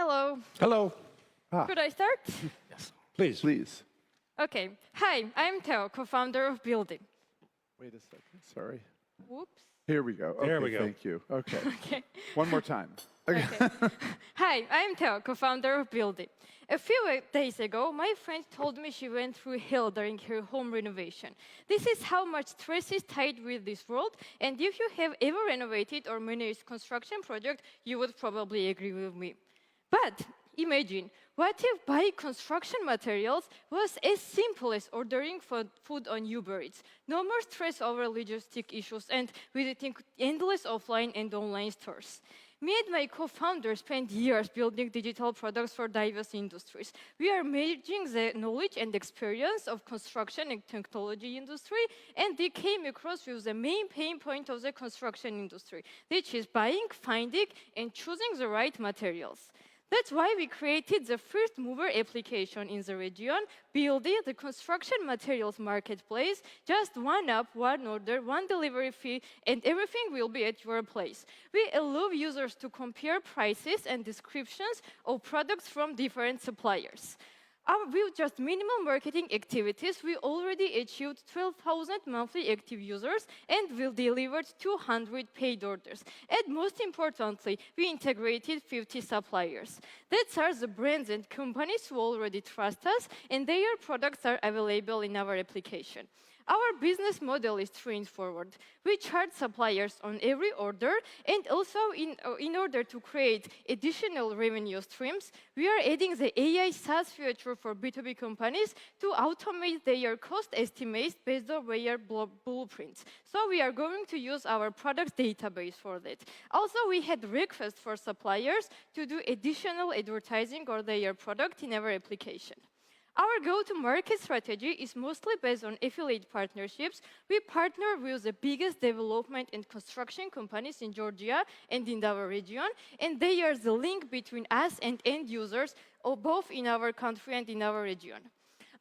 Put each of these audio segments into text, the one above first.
Hello. Hello. Could I start? Yes. Please. Please. Okay. Hi, I'm Theo, co-founder of Buildy. Wait a second. Sorry. Whoops. Here we go. There Okay, we go. Thank you. Okay. Okay. One more time. Okay. Hi, I'm Theo, co-founder of Buildy. A few days ago, my friend told me she went through hell during her home renovation. This is how much stress is tied with this world, and if you have ever renovated or managed construction project, you would probably agree with me. But imagine, what if buying construction materials was as simple as ordering food on Uber Eats? No more stress over logistic issues and visiting endless offline and online stores. Me and my co-founder spent years building digital products for diverse industries. We are merging the knowledge and experience of construction and technology industry, and they came across with the main pain point of the construction industry, which is buying, finding, and choosing the right materials. That's why we created the first mover application in the region, Buildy, the construction materials marketplace. Just one app, one order, one delivery fee, and everything will be at your place. We allow users to compare prices and descriptions of products from different suppliers. With just minimal marketing activities, we already achieved 12,000 monthly active users and we delivered 200 paid orders. And most importantly, we integrated 50 suppliers. Those are the brands and companies who already trust us, and their products are available in our application. Our business model is straightforward. We charge suppliers on every order, and also in order to create additional revenue streams, we are adding the AI SaaS feature for B2B companies to automate their cost estimates based on their blueprints. So we are going to use our product database for that. Also, we had requests for suppliers to do additional advertising on their product in our application. Our go-to-market strategy is mostly based on affiliate partnerships. We partner with the biggest development and construction companies in Georgia and in our region, and they are the link between us and end users, both in our country and in our region.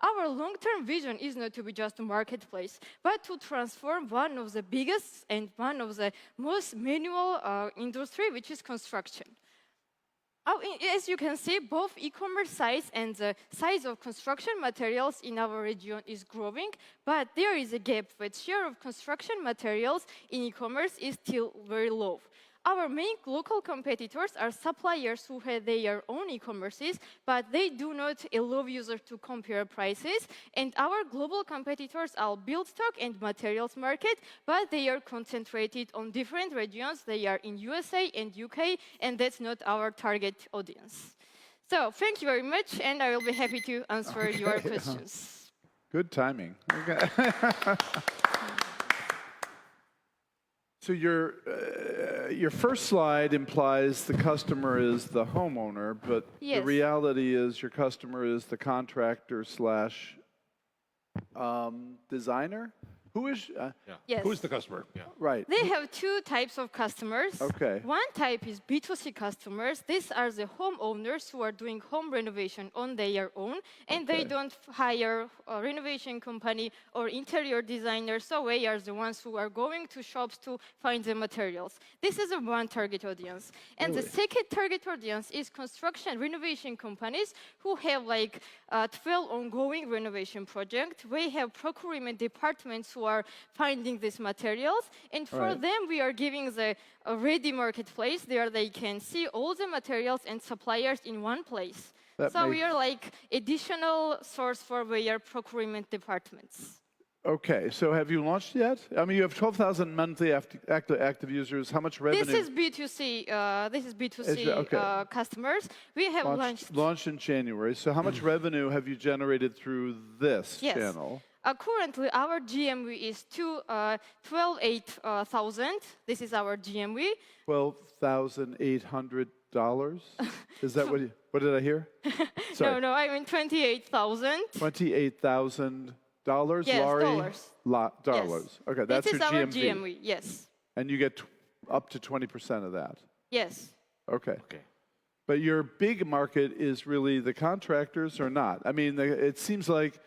Our long-term vision is not to be just a marketplace, but to transform one of the biggest and one of the most manual industry, which is construction. As you can see, both e-commerce size and the size of construction materials in our region is growing, but there is a gap with share of construction materials in e-commerce is still very low. Our main local competitors are suppliers who have their own e-commerces, but they do not allow users to compare prices. And our global competitors are Buildstock and Materials Market, but they are concentrated on different regions. They are in USA and UK, and that's not our target audience. So thank you very much, and I will be happy to answer your questions. Good timing. Okay. So your first slide implies the customer is the homeowner, but the reality is your customer is the contractor slash designer. Who is? Yes. Who's the customer? Yeah. Right. They have two types of customers. Okay. One type is B2C customers. These are the homeowners who are doing home renovation on their own, and they don't hire a renovation company or interior designer, so they are the ones who are going to shops to find the materials. This is one target audience. And the second target audience is construction renovation companies who have like 12 ongoing renovation projects. They have procurement departments who are finding these materials, and for them we are giving the ready marketplace. There they can see all the materials and suppliers in one place. So we are like additional source for their procurement departments. Okay, so have you launched yet? I mean, you have 12,000 monthly active users. How much revenue? This is B2C. This is B2C customers. We have launched in January. So how much revenue have you generated through this channel? Currently, our GMV is $12,800. This is our GMV. $12,800. Is that what did I hear? No, I mean 28,000. $28,000. Yes, Laurie? dollars. Yes. Okay, that's this your is our GMV. GMV. Yes. And you get up to 20% of that. Yes. Okay. But your big market is really the contractors or not? I mean, it seems like,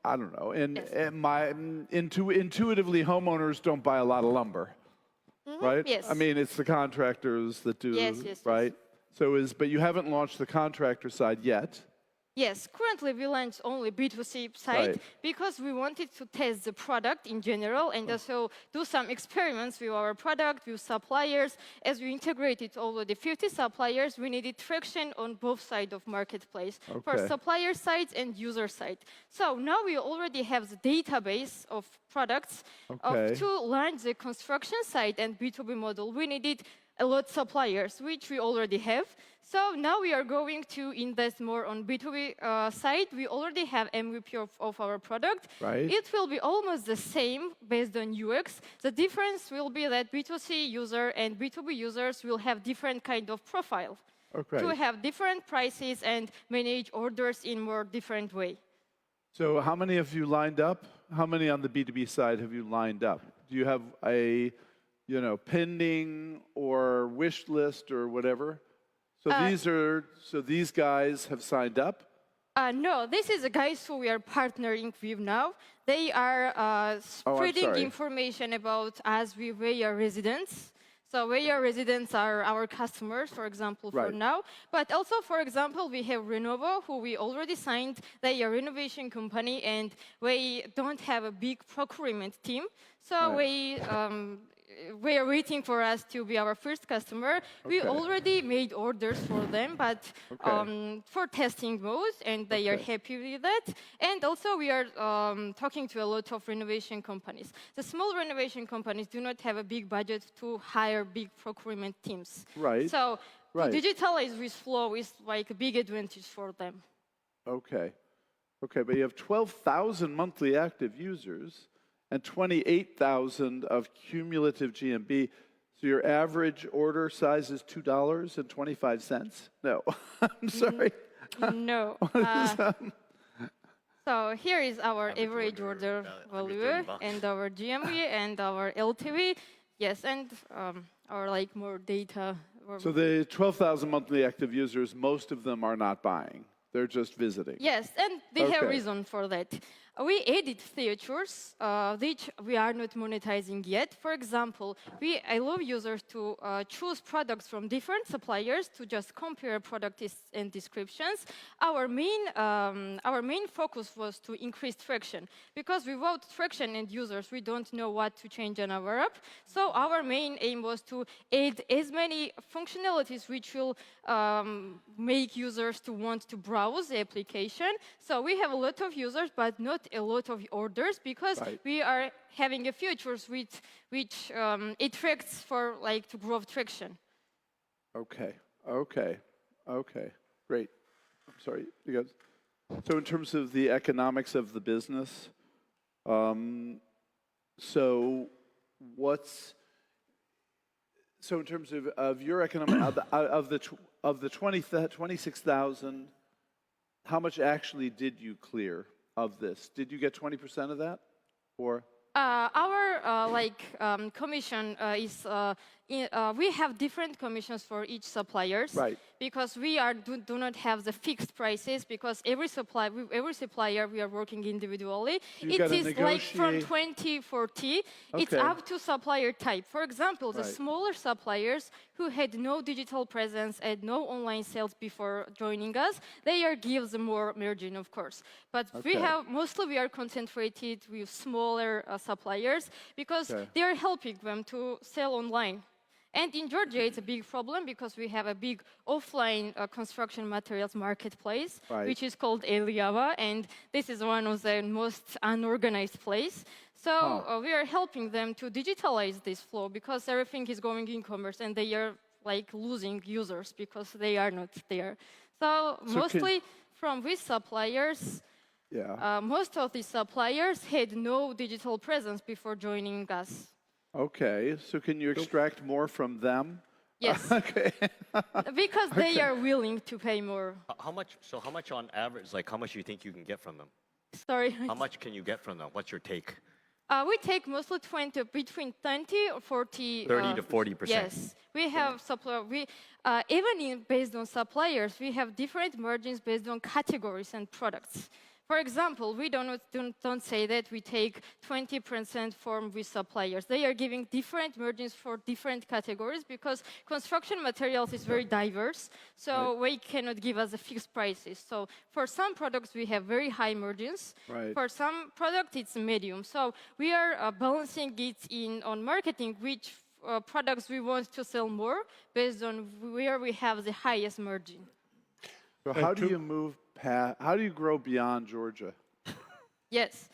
I don't know, intuitively homeowners don't buy a lot of lumber, right? Yes. I mean, it's the contractors that do, right? But you haven't launched the contractor side yet. Yes, currently we launched only B2C side because we wanted to test the product in general and also do some experiments with our product, with suppliers. As we integrated already 50 suppliers, we needed traction on both sides of marketplace, for supplier side and user side. So now we already have the database of products. To launch the construction side and B2B model, we needed a lot of suppliers, which we already have. So now we are going to invest more on B2B side. We already have MVP of our product. It will be almost the same based on UX. The difference will be that B2C user and B2B users will have different kind of profile to have different prices and manage orders in more different way. So how many have you lined up? How many on the B2B side have you lined up? Do you have a pending or wish list or whatever? So these guys have signed up? No, this is the guys who we are partnering with now. They are spreading information about us with where residents. So where residents are our customers, for example, for now. But also, for example, we have Renovo, who we already signed. They are a renovation company, and we don't have a big procurement team. So we are waiting for us to be our first customer. We already made orders for them, but for testing mode, and they are happy with that. And also, we are talking to a lot of renovation companies. The small renovation companies do not have a big budget to hire big procurement teams. So to digitalize with Flow is like a big advantage for them. Okay, but you have 12,000 monthly active users and 28,000 of cumulative GMV. So your average order size is $2.25? No, I'm sorry. No. So here is our average order value and our GMV and our LTV. Yes, and our more data. So the 12,000 monthly active users, most of them are not buying. They're just visiting. Yes, and they have reason for that. We added features which we are not monetizing yet. For example, we allow users to choose products from different suppliers to just compare products and descriptions. Our main focus was to increase traction, because without traction and users, we don't know what to change on our app. So our main aim was to add as many functionalities which will make users to want to browse the application. So we have a lot of users, but not a lot of orders, because we are having a features which attracts for to grow traction. Okay, great. I'm sorry, you guys. So in terms of the economics of the business, so in terms of your economic of the 26,000, how much actually did you clear of this? Did you get 20% of that, or? Our commission is we have different commissions for each suppliers, because we do not have the fixed prices, because every supplier we are working individually. It is like from 20-40. It's up to supplier type. For example, the smaller suppliers who had no digital presence and no online sales before joining us, they give the more margin, of course. But we are concentrated with smaller suppliers, because they are helping them to sell online. And in Georgia, it's a big problem, because we have a big offline construction materials marketplace, which is called Eliava, and this is one of the most unorganized places. So we are helping them to digitalize this flow, because everything is going in commerce, and they are losing users because they are not there. So mostly from these suppliers, most of the suppliers had no digital presence before joining us. Okay, so can you extract more from them? Yes. Because they are willing to pay more. How much on average, how much do you think you can get from them? Sorry? How much can you get from them? What's your take? We take mostly between 20 or 40. 30 to 40%. Yes. We have even based on suppliers, we have different margins based on categories and products. For example, we don't say that we take 20% from with suppliers. They are giving different margins for different categories because construction materials is very diverse, so we cannot give us a fixed prices. So for some products, we have very high margins. Right. For some product, it's medium. So we are balancing it on marketing, which products we want to sell more based on where we have the highest margin. So how do you move past, how do you grow beyond Georgia? Yes.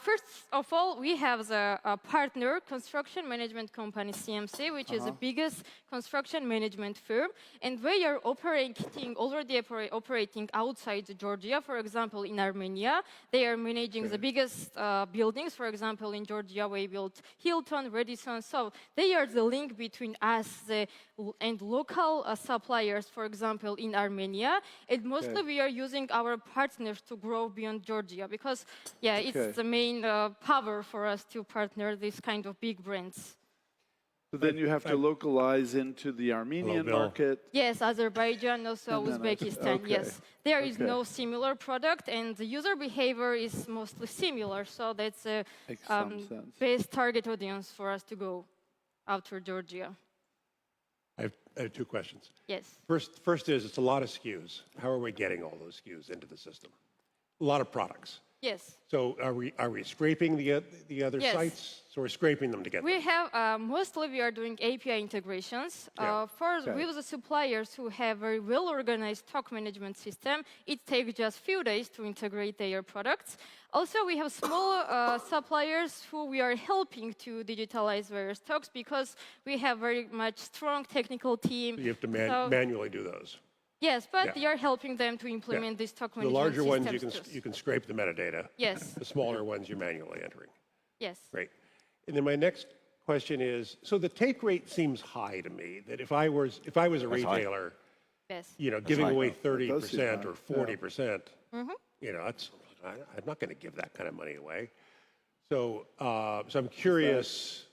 First of all, we have the partner construction management company, CMC, which is the biggest construction management firm. And we are already operating outside Georgia. For example, in Armenia, they are managing the biggest buildings. For example, in Georgia, we built Hilton, Radisson. So they are the link between us and local suppliers, for example, in Armenia. And mostly we are using our partners to grow beyond Georgia because, it's the main power for us to partner these kind of big brands. So then you have to localize into the Armenian market. Yes, Azerbaijan, also Uzbekistan, yes. There is no similar product, and the user behavior is mostly similar, so that's a best target audience for us to go after Georgia. I have two questions. Yes. First is, it's a lot of SKUs. How are we getting all those SKUs into the system? A lot of products. Yes. So are we scraping the other sites? So we're scraping them together. We have mostly we are doing API integrations. With the suppliers who have very well organized stock management system, it takes just few days to integrate their products. Also, we have small suppliers who we are helping to digitalize their stocks because we have very much strong technical team. So you have to manually do those. Yes, but you are helping them to implement this stock management system. The larger systems ones, you can scrape the metadata. Yes. The smaller ones, you're manually entering. Yes. Great. And then my next question is, so the take rate seems high to me, that if I was a retailer, giving away 30% or 40%, I'm not going to give that kind of money away. So, so I'm curious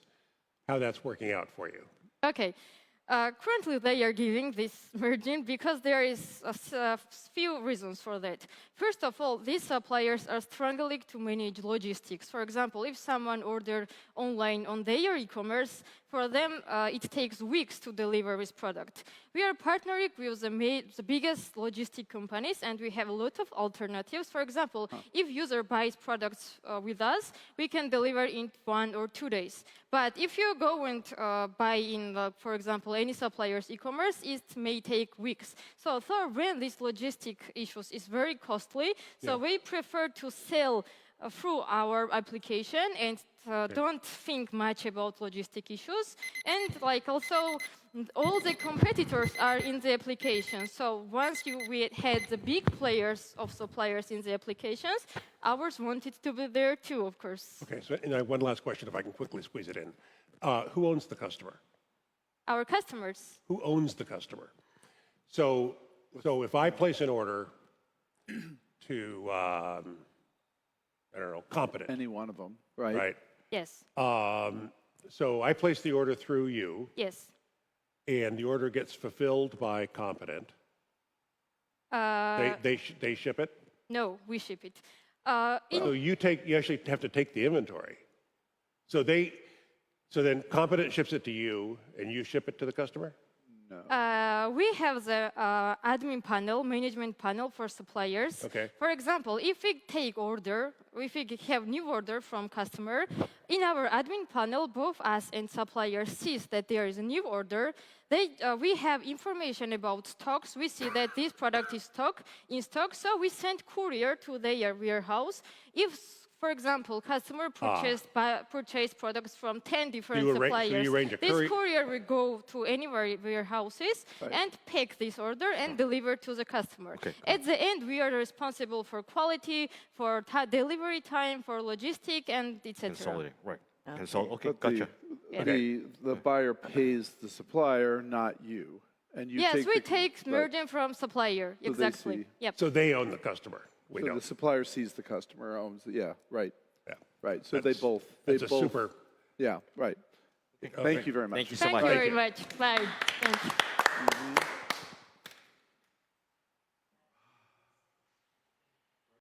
how that's working out for you. Okay. Currently, they are giving this margin because there is a few reasons for that. First of all, these suppliers are struggling to manage logistics. For example, if someone ordered online on their e-commerce, for them, it takes weeks to deliver this product. We are partnering with the biggest logistic companies, and we have a lot of alternatives. For example, if user buys products with us, we can deliver in 1 or 2 days. But if you go and buy in, for example, any supplier's e-commerce, it may take weeks. So when these logistic issues is very costly, so we prefer to sell through our application and don't think much about logistic issues. And also, all the competitors are in the application. So once we had the big players of suppliers in the applications, ours wanted to be there too, of course. Okay, so and I have one last question, if I can quickly squeeze it in. Who owns the customer? Our customers. Who owns the customer? So if I place an order to, I don't know, Competent. Any one of them, right? Right. Yes. So I place the order through you. Yes. And the order gets fulfilled by Competent. They ship it? No, we ship it. So you actually have to take the inventory. So then Competent ships it to you, and you ship it to the customer? No. We have the admin panel, management panel for suppliers. Okay. For example, if we have new order from customer, in our admin panel, both us and supplier sees that there is a new order. We have information about stocks. We see that this product is in stock, so we send courier to their warehouse. If, for example, customer purchased products from 10 different suppliers, this courier will go to any warehouses and pick this order and deliver to the customer. Okay. At the end, we are responsible for quality, for delivery time, for logistic, and etc. Consolidating, right. Okay, gotcha. The buyer pays the supplier, not you. And you we take margin from supplier, so exactly. Yep. So they own the customer. The supplier sees the customer, owns it. Right. Yeah. Right. So they both. That's a super. Yeah, right. Thank you very much. Thank you so much. Thank you very much. Bye. Thank you.